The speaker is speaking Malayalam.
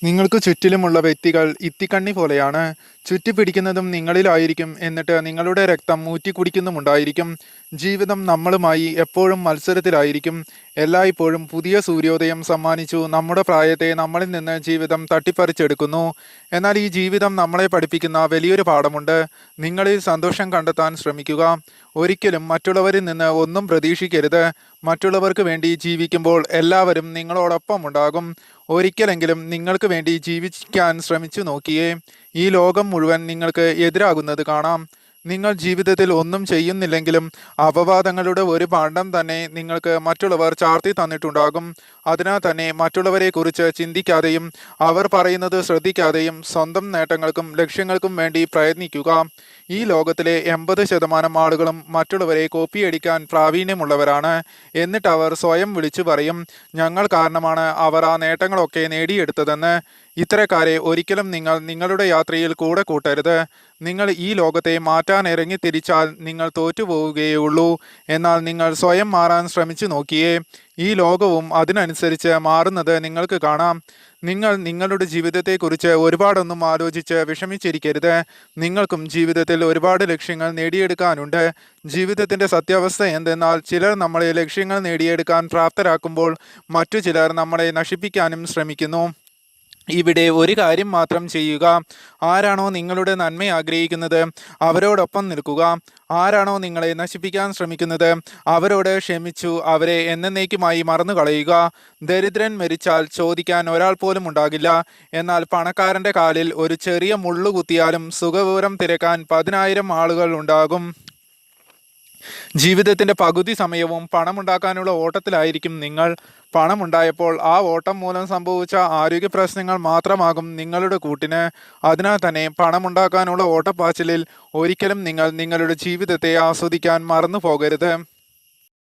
നിങ്ങൾക്ക് ചുറ്റിലുമുള്ള വ്യക്തികൾ ഇത്തിക്കണ്ണി പോലെയാണ്. ചുറ്റിപ്പിടിക്കുന്നതും നിങ്ങളിലായിരിക്കും, എന്നിട്ട് നിങ്ങളുടെ രക്തം ഊറ്റിക്കുടിക്കുന്നുമുണ്ടായിരിക്കും. ജീവിതം നമ്മളുമായി എപ്പോഴും മത്സരത്തിലായിരിക്കും. എല്ലായ്പ്പോഴും പുതിയ സൂര്യോദയം സമ്മാനിച്ചു നമ്മുടെ പ്രായത്തെ നമ്മളിൽ നിന്ന് ജീവിതം തട്ടിപ്പറിച്ചെടുക്കുന്നു. എന്നാൽ ഈ ജീവിതം നമ്മളെ പഠിപ്പിക്കുന്ന വലിയൊരു പാഠമുണ്ട്. നിങ്ങളിൽ സന്തോഷം കണ്ടെത്താൻ ശ്രമിക്കുക. ഒരിക്കലും മറ്റുള്ളവരിൽ നിന്ന് ഒന്നും പ്രതീക്ഷിക്കരുത്. മറ്റുള്ളവർക്ക് വേണ്ടി ജീവിക്കുമ്പോൾ എല്ലാവരും നിങ്ങളോടൊപ്പം ഉണ്ടാകും. ഒരിക്കലെങ്കിലും നിങ്ങൾക്ക് വേണ്ടി ജീവിക്കാൻ ശ്രമിച്ചു നോക്കിയേ. ഈ ലോകം മുഴുവൻ നിങ്ങൾക്ക് എതിരാകുന്നത് കാണാം. നിങ്ങൾ ജീവിതത്തിൽ ഒന്നും ചെയ്യുന്നില്ലെങ്കിലും അപവാദങ്ങളുടെ ഒരു ഭാണ്ഡം തന്നെ നിങ്ങൾക്ക് മറ്റുള്ളവർ ചാർത്തി തന്നിട്ടുണ്ടാകും. അതിനാൽ തന്നെ മറ്റുള്ളവരെ കുറിച്ച് ചിന്തിക്കാതെയും അവർ പറയുന്നത് ശ്രദ്ധിക്കാതെയും സ്വന്തം നേട്ടങ്ങൾക്കും ലക്ഷ്യങ്ങൾക്കും വേണ്ടി പ്രയത്നിക്കുക. ഈ ലോകത്തിലെ 80% ആളുകളും മറ്റുള്ളവരെ കോപ്പിയടിക്കാൻ പ്രാവീണ്യമുള്ളവരാണ്. എന്നിട്ട് അവർ സ്വയം വിളിച്ചു പറയും, ഞങ്ങൾ കാരണമാണ് അവർ ആ നേട്ടങ്ങളൊക്കെ നേടിയെടുത്തതെന്ന്. ഇത്തരക്കാരെ ഒരിക്കലും നിങ്ങൾ നിങ്ങളുടെ യാത്രയിൽ കൂടെ കൂട്ടരുത്. നിങ്ങൾ ഈ ലോകത്തെ മാറ്റാൻ ഇറങ്ങി തിരിച്ചാൽ നിങ്ങൾ തോറ്റുപോവുകയുള്ളൂ. എന്നാൽ നിങ്ങൾ സ്വയം മാറാൻ ശ്രമിച്ചു നോക്കിയേ. ഈ ലോകവും അതിനനുസരിച്ച് മാറുന്നത് നിങ്ങൾക്ക് കാണാം. നിങ്ങൾ നിങ്ങളുടെ ജീവിതത്തെക്കുറിച്ച് ഒരുപാടൊന്നും ആലോചിച്ച് വിഷമിച്ചിരിക്കരുത്. നിങ്ങൾക്കും ജീവിതത്തിൽ ഒരുപാട് ലക്ഷ്യങ്ങൾ നേടിയെടുക്കാനുണ്ട്. ജീവിതത്തിൻ്റെ സത്യാവസ്ഥ എന്തെന്നാൽ ചിലർ നമ്മളെ ലക്ഷ്യങ്ങൾ നേടിയെടുക്കാൻ പ്രാപ്തരാക്കുമ്പോൾ മറ്റു ചിലർ നമ്മളെ നശിപ്പിക്കാനും ശ്രമിക്കുന്നു. ഇവിടെ ഒരു കാര്യം മാത്രം ചെയ്യുക. ആരാണോ നിങ്ങളുടെ നന്മ ആഗ്രഹിക്കുന്നത് അവരോടൊപ്പം നിൽക്കുക. ആരാണോ നിങ്ങളെ നശിപ്പിക്കാൻ ശ്രമിക്കുന്നത് അവരോട് ക്ഷമിച്ചു അവരെ എന്നേക്കുമായി മറന്നു കളയുക. ദരിദ്രൻ മരിച്ചാൽ ചോദിക്കാൻ ഒരാൾ പോലും ഉണ്ടാകില്ല. എന്നാൽ പണക്കാരൻ്റെ കാലിൽ ഒരു ചെറിയ മുള്ളു കുത്തിയാലും സുഖവിവരം തിരക്കാൻ 10,000 ആളുകൾ ഉണ്ടാകും. ജീവിതത്തിൻ്റെ പകുതി സമയവും പണമുണ്ടാക്കാനുള്ള ഓട്ടത്തിലായിരിക്കും നിങ്ങൾ. പണമുണ്ടായപ്പോൾ ആ ഓട്ടം മൂലം സംഭവിച്ച ആരോഗ്യ പ്രശ്നങ്ങൾ മാത്രമാകും നിങ്ങളുടെ കൂട്ടിന്. അതിനാൽ തന്നെ പണമുണ്ടാക്കാനുള്ള ഓട്ടപ്പാച്ചിലിൽ ഒരിക്കലും നിങ്ങൾ നിങ്ങളുടെ ജീവിതത്തെ ആസ്വദിക്കാൻ മറന്നു പോകരുത്.